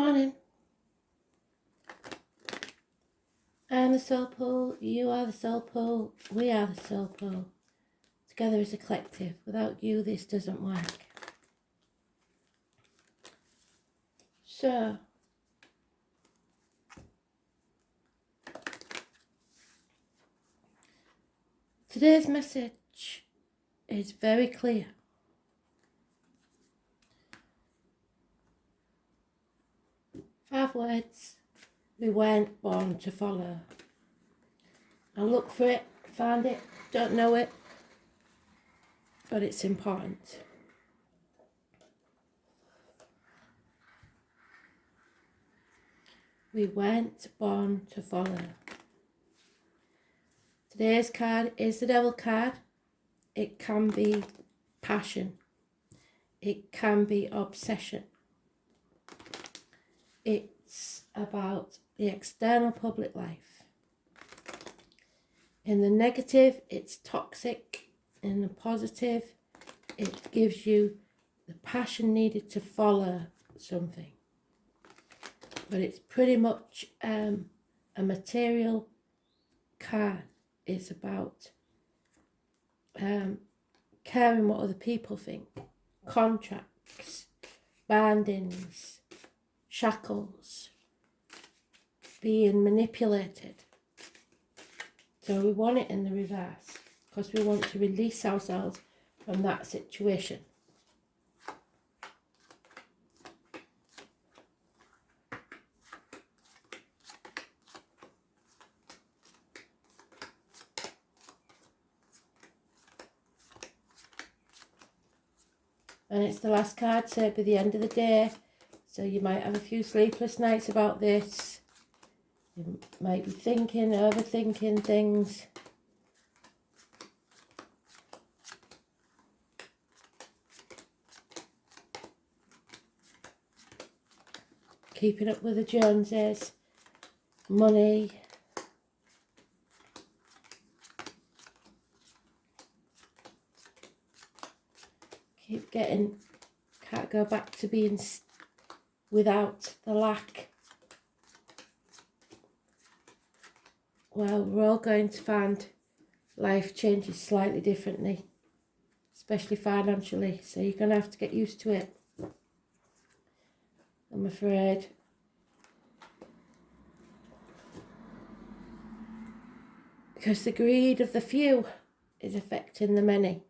Morning. I'm the soul pool, you are the soul pool, we are the soul pool. Together as a collective. Without you, this doesn't work. So, today's message is very clear. Five words we weren't born to follow. I look for it, find it, don't know it, but it's important. We weren't born to follow. Today's card is the Devil card. It can be passion. It can be obsession. It's about the external public life. In the negative, it's toxic. In the positive, it gives you the passion needed to follow something. But it's pretty much a material card. It's about caring what other people think. Contracts, bindings, shackles, being manipulated. So we want it in the reverse because we want to release ourselves from that situation. And it's the last card, so it'll be the end of the day. So you might have a few sleepless nights about this. You might be thinking, overthinking things. Keeping up with the Joneses. Money. Can't go back to being without the lack. Well, we're all going to find life changes slightly differently, especially financially, so you're going to have to get used to it, I'm afraid. Because the greed of the few is affecting the many.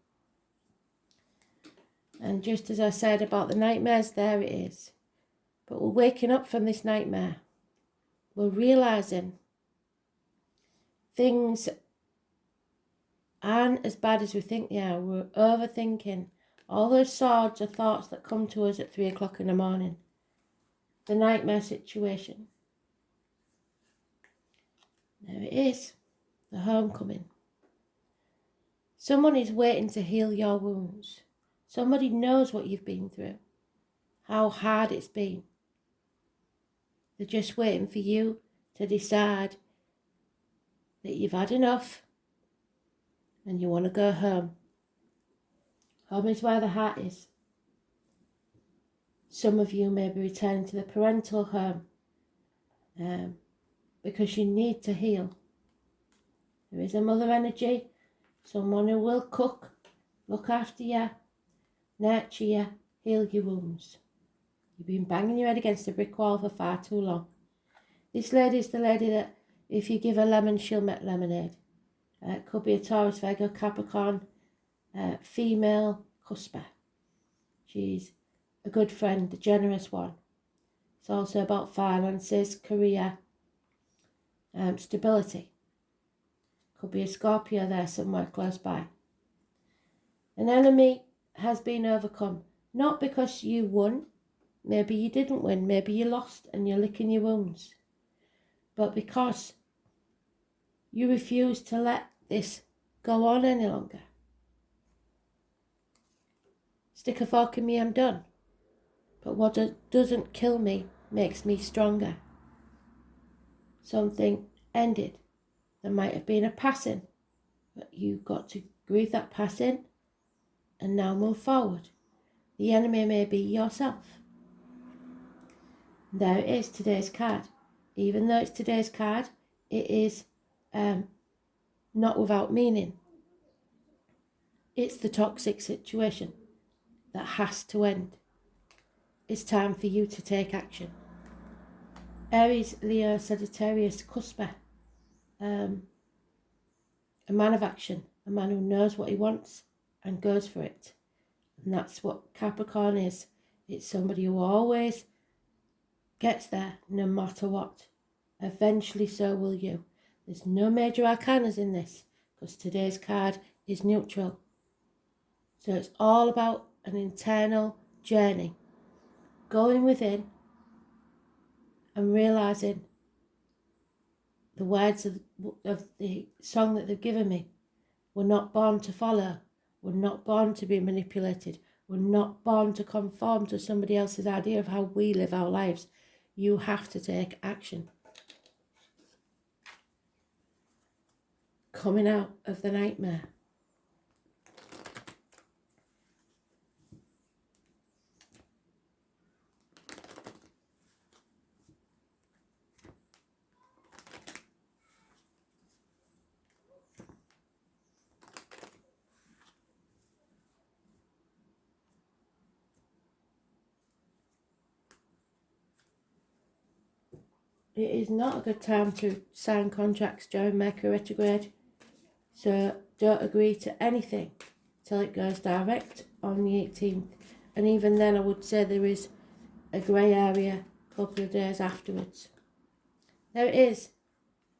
And just as I said about the nightmares, there it is. But we're waking up from this nightmare. We're realising things aren't as bad as we think they are. We're overthinking. All those swords are thoughts that come to us at 3 o'clock in the morning. The nightmare situation. There it is. The homecoming. Someone is waiting to heal your wounds. Somebody knows what you've been through, how hard it's been. They're just waiting for you to decide that you've had enough and you want to go home. Home is where the heart is. Some of you may be returning to the parental home because you need to heal. There is a mother energy, someone who will cook, look after you, nurture you, heal your wounds. You've been banging your head against a brick wall for far too long. This lady is the lady that if you give her lemon, she'll make lemonade. It could be a Taurus, Virgo, Capricorn, female cusper. She's a good friend, a generous one. It's also about finances, career, stability. Could be a Scorpio there somewhere close by. An enemy has been overcome. Not because you won. Maybe you didn't win. Maybe you lost and you're licking your wounds. But because you refuse to let this go on any longer. Stick a fork in me, I'm done. But what doesn't kill me makes me stronger. Something ended. There might have been a passing, but you've got to grieve that passing and now move forward. The enemy may be yourself. There it is, today's card. Even though it's today's card, it is not without meaning. It's the toxic situation that has to end. It's time for you to take action. Aries, Leo, Sagittarius, Cusper. A man of action, a man who knows what he wants and goes for it. And that's what Capricorn is. It's somebody who always gets there no matter what. Eventually so will you. There's no major arcanas in this because today's card is neutral. So it's all about an internal journey. Going within and realising the words of the song that they've given me. We're not born to follow. We're not born to be manipulated. We're not born to conform to somebody else's idea of how we live our lives. You have to take action. Coming out of the nightmare. It is not a good time to sign contracts during Mercury retrograde, so don't agree to anything till it goes direct on the 18th. And even then I would say there is a grey area a couple of days afterwards. There it is.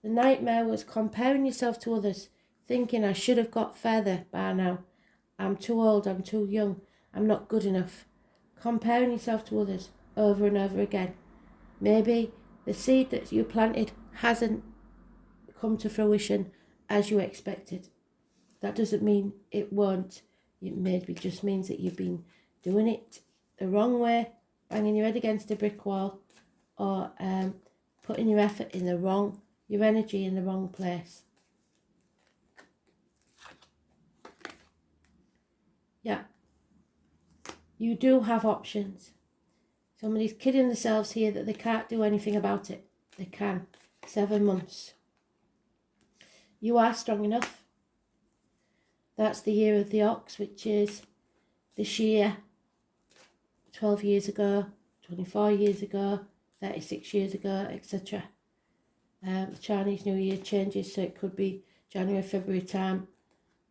The nightmare was comparing yourself to others, thinking I should have got further by now. I'm too old, I'm too young, I'm not good enough. Comparing yourself to others over and over again. Maybe the seed that you planted hasn't come to fruition as you expected. That doesn't mean it won't. It maybe just means that you've been doing it the wrong way, banging your head against a brick wall, or putting your effort in the wrong, your energy in the wrong place. Yeah. You do have options. Somebody's kidding themselves here that they can't do anything about it. They can. 7 months. You are strong enough. That's the year of the ox, which is this year, 12 years ago, 24 years ago, 36 years ago, etc. The Chinese New Year changes, so it could be January, February time.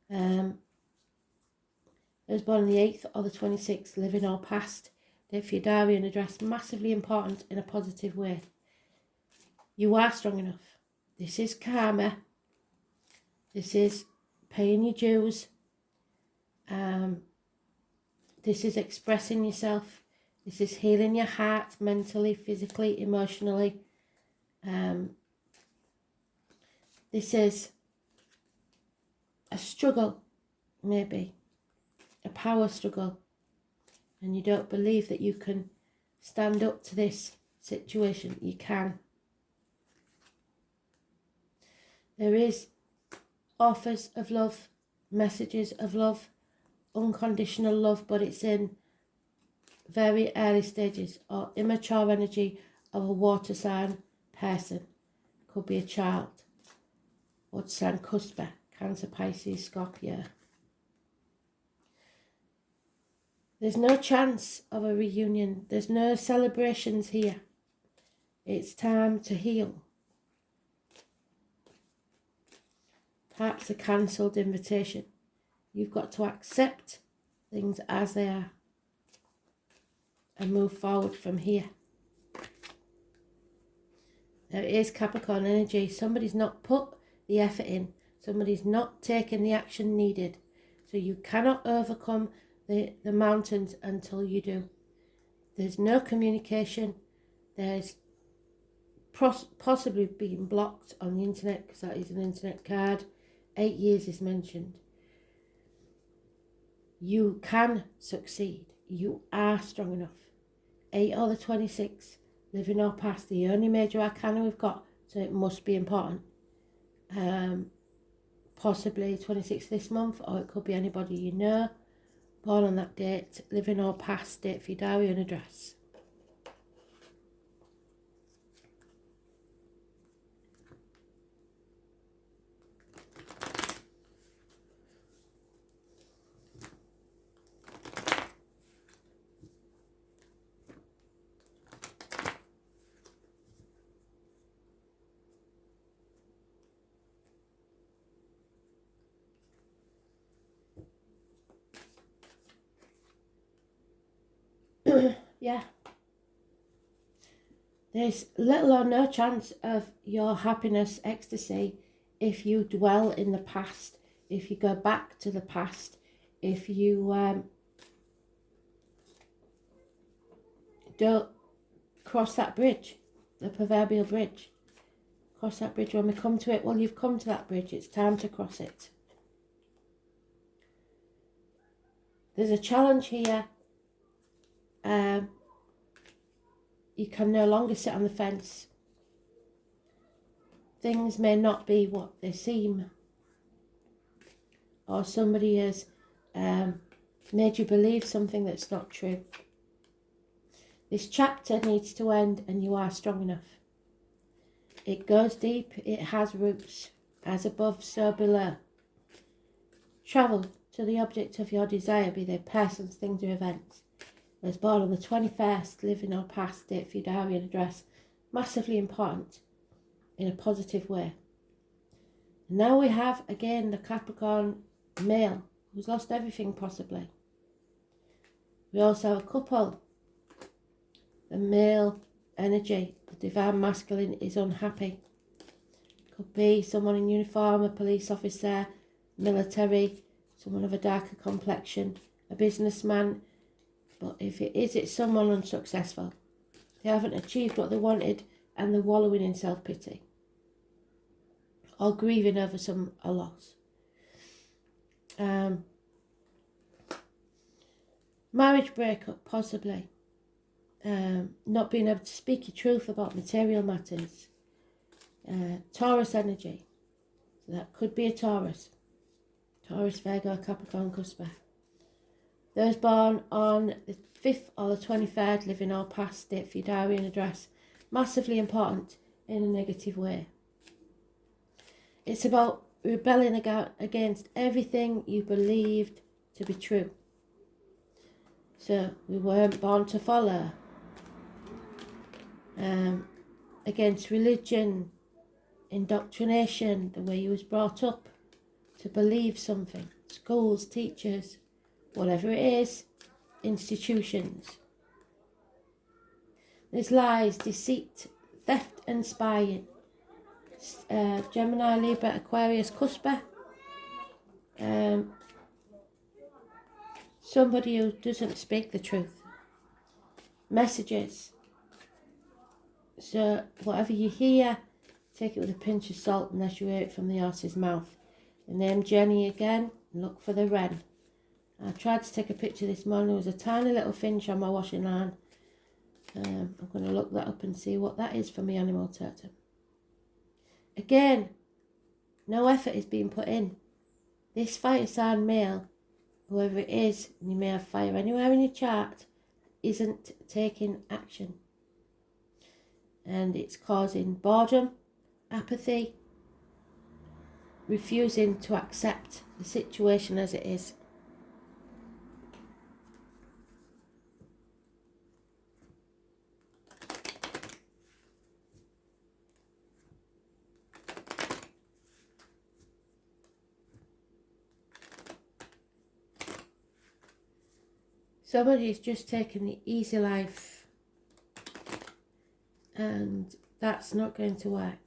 I was born on the 8th or the 26th, living or past. Date for your diary and address, massively important in a positive way. You are strong enough. This is karma. This is paying your dues. This is expressing yourself. This is healing your heart mentally, physically, emotionally. This is a struggle, maybe. A power struggle. And you don't believe that you can stand up to this situation. You can. There is offers of love, messages of love, unconditional love, but it's in very early stages or immature energy of a water sign person. Could be a child. Water sign Cusper, Cancer, Pisces, Scorpio. There's no chance of a reunion. There's no celebrations here. It's time to heal. Perhaps a cancelled invitation. You've got to accept things as they are and move forward from here. There is Capricorn energy. Somebody's not put the effort in. Somebody's not taken the action needed. So you cannot overcome the mountains until you do. There's no communication. There's possibly being blocked on the internet because that is an internet card. 8 years is mentioned. You can succeed. You are strong enough. 8 or the 26, living or past, the only major arcana we've got, so it must be important. Possibly 26 this month, or it could be anybody you know. Born on that date, living or past, date for your diary and address. Yeah. There's little or no chance of your happiness, ecstasy, if you dwell in the past, if you go back to the past, if you don't cross that bridge, the proverbial bridge. Cross that bridge when we come to it. Well, you've come to that bridge. It's time to cross it. There's a challenge here. You can no longer sit on the fence. Things may not be what they seem. Or somebody has made you believe something that's not true. This chapter needs to end, and you are strong enough. It goes deep, it has roots. As above, so below. Travel to the object of your desire, be they persons, things, or events. I was born on the 21st, living or past, date for your diary and address. Massively important in a positive way. And now we have, again, the Capricorn male, who's lost everything possibly. We also have a couple. The male energy, the divine masculine, is unhappy. Could be someone in uniform, a police officer, military, someone of a darker complexion, a businessman. But if it is, it's someone unsuccessful. They haven't achieved what they wanted and they're wallowing in self-pity. Or grieving over a loss. Marriage breakup, possibly. Not being able to speak your truth about material matters. Taurus energy. So that could be a Taurus. Taurus, Virgo, Capricorn, Cusper. Those born on the 5th or the 23rd, living or past, date for your diary and address. Massively important in a negative way. It's about rebelling against everything you believed to be true. So we weren't born to follow. Against religion, indoctrination, the way you was brought up to believe something. Schools, teachers, whatever it is, institutions. There's lies, deceit, theft and spying. Gemini, Libra, Aquarius, Cusper. Somebody who doesn't speak the truth. Messages. So whatever you hear, take it with a pinch of salt unless you hear it from the horse's mouth. The name Jenny again, look for the wren. I tried to take a picture this morning. There was a tiny little finch on my washing line. I'm going to look that up and see what that is for my animal totem. Again, no effort is being put in. This fire sign male, whoever it is, and you may have fire anywhere in your chart, isn't taking action. And it's causing boredom, apathy, refusing to accept the situation as it is. Somebody's just taken the easy life, and that's not going to work.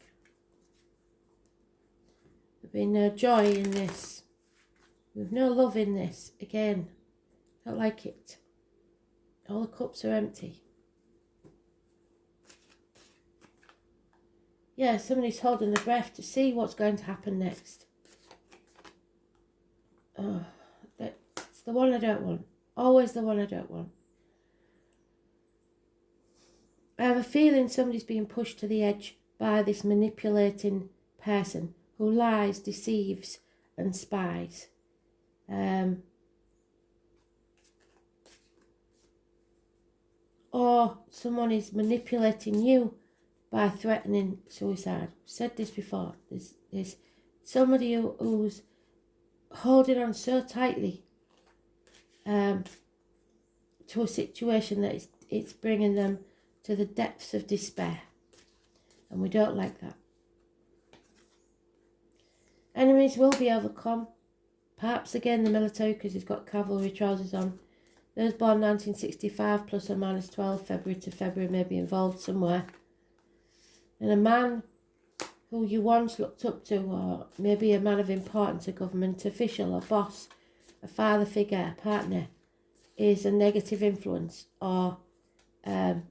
There'll be no joy in this. There's no love in this. Again, don't like it. All the cups are empty. Yeah, somebody's holding their breath to see what's going to happen next. Oh, that's the one I don't want. Always the one I don't want. I have a feeling somebody's being pushed to the edge by this manipulating person who lies, deceives and spies. Or someone is manipulating you by threatening suicide. I've said this before. There's somebody who's holding on so tightly to a situation that it's bringing them to the depths of despair. And we don't like that. Enemies will be overcome. Perhaps again the military, because he's got cavalry trousers on. Those born 1965 plus or minus 12 February to February may be involved somewhere. And a man who you once looked up to, or maybe a man of importance, a government official, a boss, a father figure, a partner, is a negative influence or no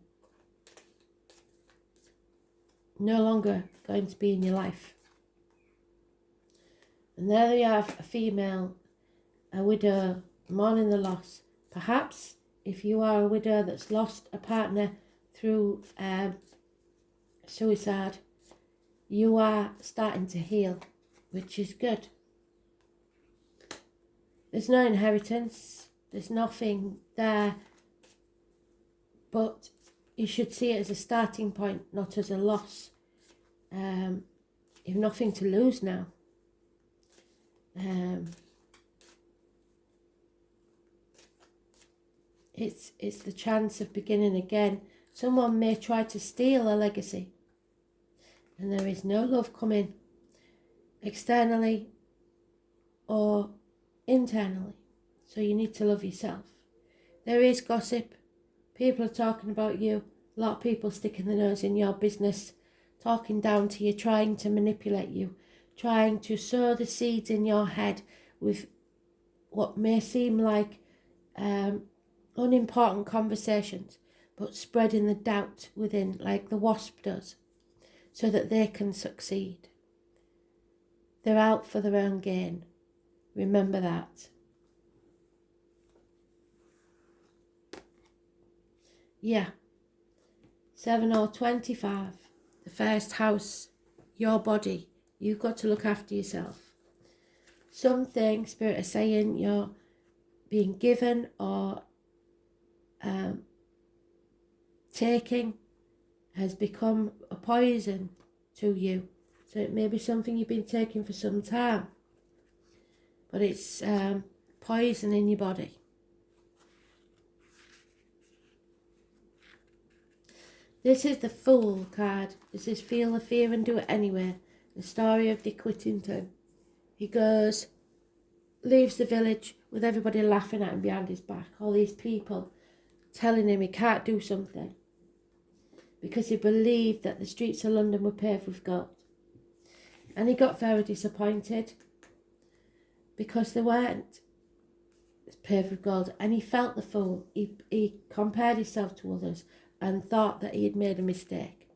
longer going to be in your life. And there you have a female, a widow, mourning the loss. Perhaps if you are a widow that's lost a partner through suicide, you are starting to heal, which is good. There's no inheritance, there's nothing there, but you should see it as a starting point, not as a loss. You've nothing to lose now. It's the chance of beginning again. Someone may try to steal a legacy, and there is no love coming externally or internally. So you need to love yourself. There is gossip. People are talking about you. A lot of people sticking their nose in your business, talking down to you, trying to manipulate you, trying to sow the seeds in your head with what may seem like unimportant conversations, but spreading the doubt within like the wasp does, so that they can succeed. They're out for their own gain. Remember that. Yeah. 7 or 25. The first house, your body. You've got to look after yourself. Something Spirit is saying you're being given or taking has become a poison to you. So it may be something you've been taking for some time, but it's poison in your body. This is the Fool card. This is feel the fear and do it anyway. The story of Dick Whittington. He goes, leaves the village with everybody laughing at him behind his back. All these people telling him he can't do something because he believed that the streets of London were paved with gold. And he got very disappointed because they weren't paved with gold. And he felt the fool. He compared himself to others and thought that he had made a mistake.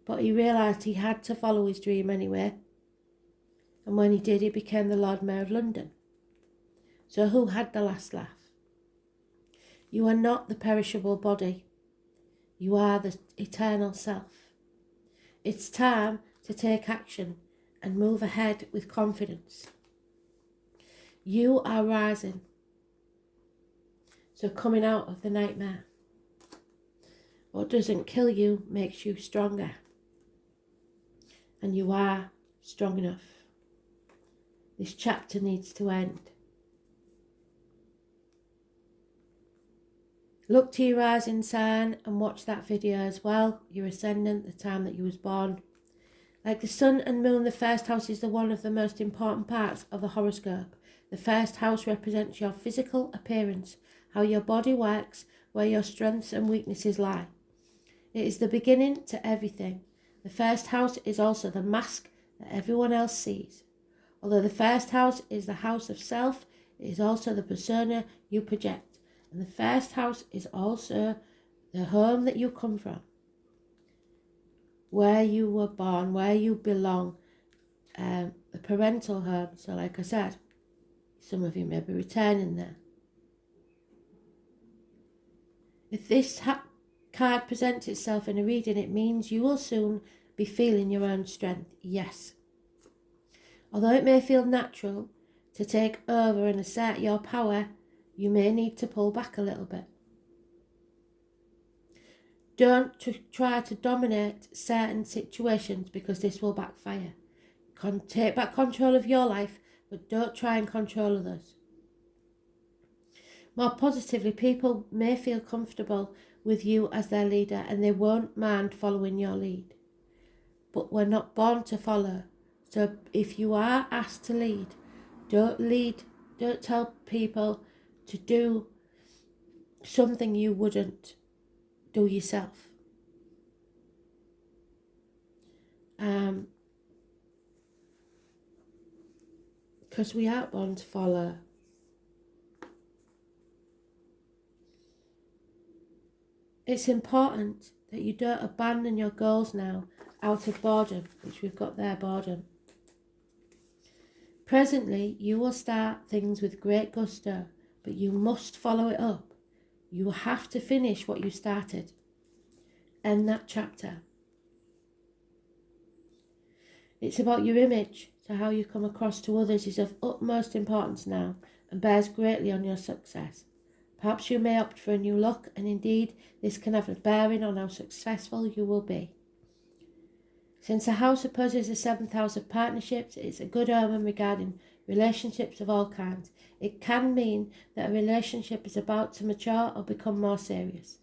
But he realised he had to follow his dream anyway. And when he did, he became the Lord Mayor of London. So who had the last laugh? You are not the perishable body. You are the eternal self. It's time to take action and move ahead with confidence. You are rising. So coming out of the nightmare. What doesn't kill you makes you stronger. And you are strong enough. This chapter needs to end. Look to your rising sign and watch that video as well. Your ascendant, the time that you was born. Like the sun and moon, the first house is one of the most important parts of the horoscope. The first house represents your physical appearance, how your body works, where your strengths and weaknesses lie. It is the beginning to everything. The first house is also the mask that everyone else sees. Although the first house is the house of self, it is also the persona you project. And the first house is also the home that you come from, where you were born, where you belong, the parental home. So like I said, some of you may be returning there. If this card presents itself in a reading, it means you will soon be feeling your own strength, yes. Although it may feel natural to take over and assert your power, you may need to pull back a little bit. Don't try to dominate certain situations because this will backfire. Take back control of your life, but don't try and control others. More positively, people may feel comfortable with you as their leader and they won't mind following your lead. But we're not born to follow. So if you are asked to lead, don't tell people to do something you wouldn't do yourself. Because we aren't born to follow. It's important that you don't abandon your goals now out of boredom, which we've got there, boredom. Presently, you will start things with great gusto, but you must follow it up. You have to finish what you started. End that chapter. It's about your image, so how you come across to others is of utmost importance now and bears greatly on your success. Perhaps you may opt for a new look, and indeed this can have a bearing on how successful you will be. Since the house opposes the 7th house of partnerships, it's a good omen regarding relationships of all kinds. It can mean that a relationship is about to mature or become more serious.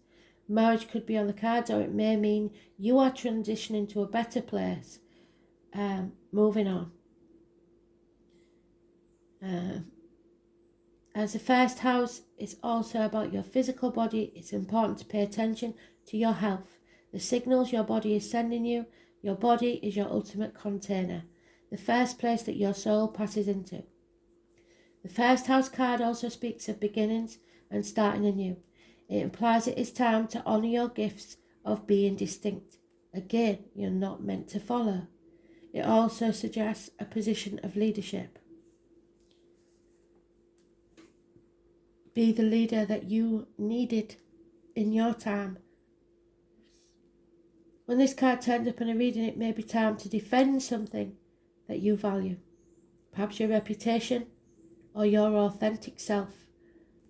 Marriage could be on the cards, or it may mean you are transitioning to a better place, moving on. As the first house is also about your physical body, it's important to pay attention to your health. The signals your body is sending you. Your body is your ultimate container, the first place that your soul passes into. The first house card also speaks of beginnings and starting anew. It implies it is time to honour your gifts of being distinct. Again, you're not meant to follow. It also suggests a position of leadership. Be the leader that you needed in your time. When this card turns up in a reading, it may be time to defend something that you value. Perhaps your reputation or your authentic self,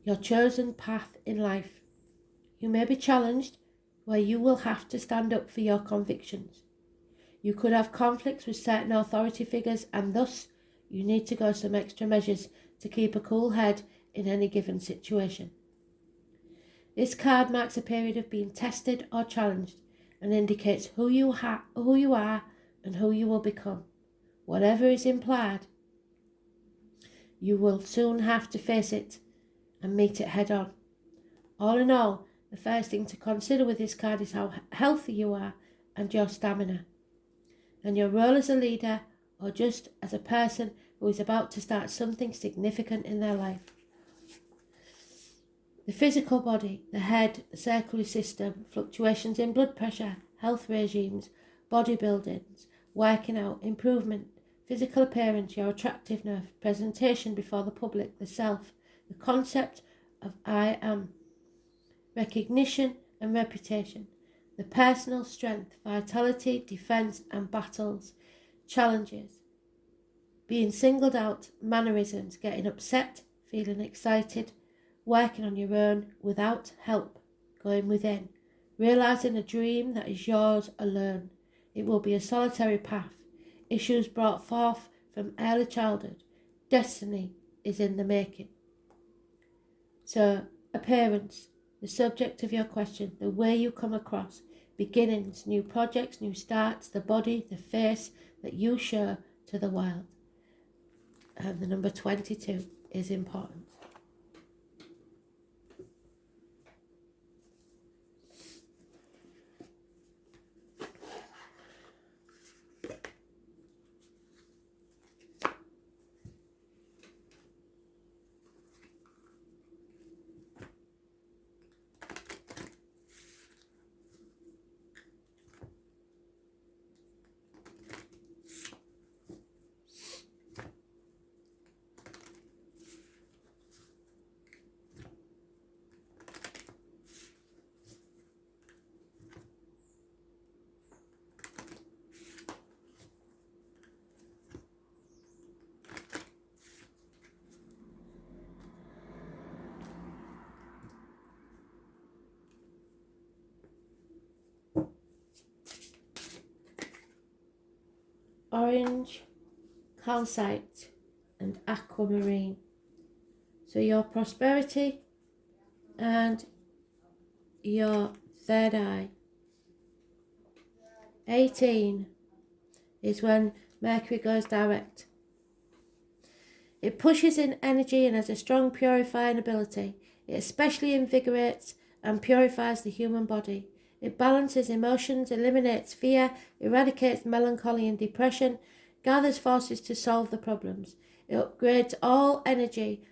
your chosen path in life. You may be challenged where you will have to stand up for your convictions. You could have conflicts with certain authority figures, and thus you need to go some extra measures to keep a cool head in any given situation. This card marks a period of being tested or challenged and indicates who you are and who you will become. Whatever is implied, you will soon have to face it and meet it head on. All in all, the first thing to consider with this card is how healthy you are and your stamina, and your role as a leader or just as a person who is about to start something significant in their life. The physical body, the head, the circulatory system, fluctuations in blood pressure, health regimes, bodybuildings, working out, improvement, physical appearance, your attractiveness, presentation before the public, the self, the concept of I am, recognition and reputation, the personal strength, vitality, defense and battles, challenges, being singled out, mannerisms, getting upset, feeling excited, working on your own without help, going within, realising a dream that is yours alone. It will be a solitary path, issues brought forth from early childhood. Destiny is in the making. So, appearance, the subject of your question, the way you come across, beginnings, new projects, new starts, the body, the face that you show to the world. And the number 22 is important. Orange, calcite and aquamarine. So your prosperity and your third eye. 18 is when Mercury goes direct. It pushes in energy and has a strong purifying ability. It especially invigorates and purifies the human body. It balances emotions, eliminates fear, eradicates melancholy and depression, gathers forces to solve the problems. It upgrades all energy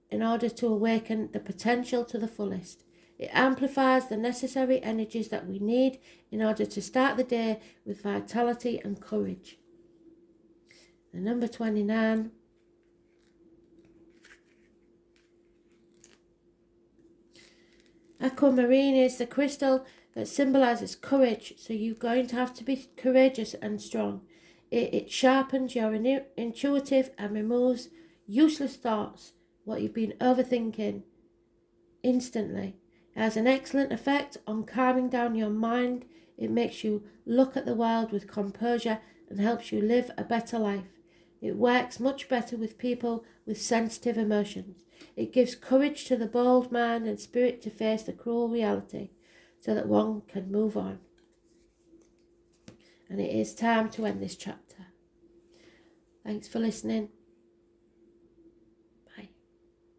in order to awaken the potential to the fullest. It amplifies the necessary energies that we need in order to start the day with vitality and courage. And number 29. Aquamarine is the crystal that symbolizes courage, so you're going to have to be courageous and strong. It sharpens your intuitive and removes useless thoughts, what you've been overthinking, instantly. It has an excellent effect on calming down your mind. It makes you look at the world with composure and helps you live a better life. It works much better with people with sensitive emotions. It gives courage to the bold man and spirit to face the cruel reality so that one can move on. And it is time to end this chapter. Thanks for listening.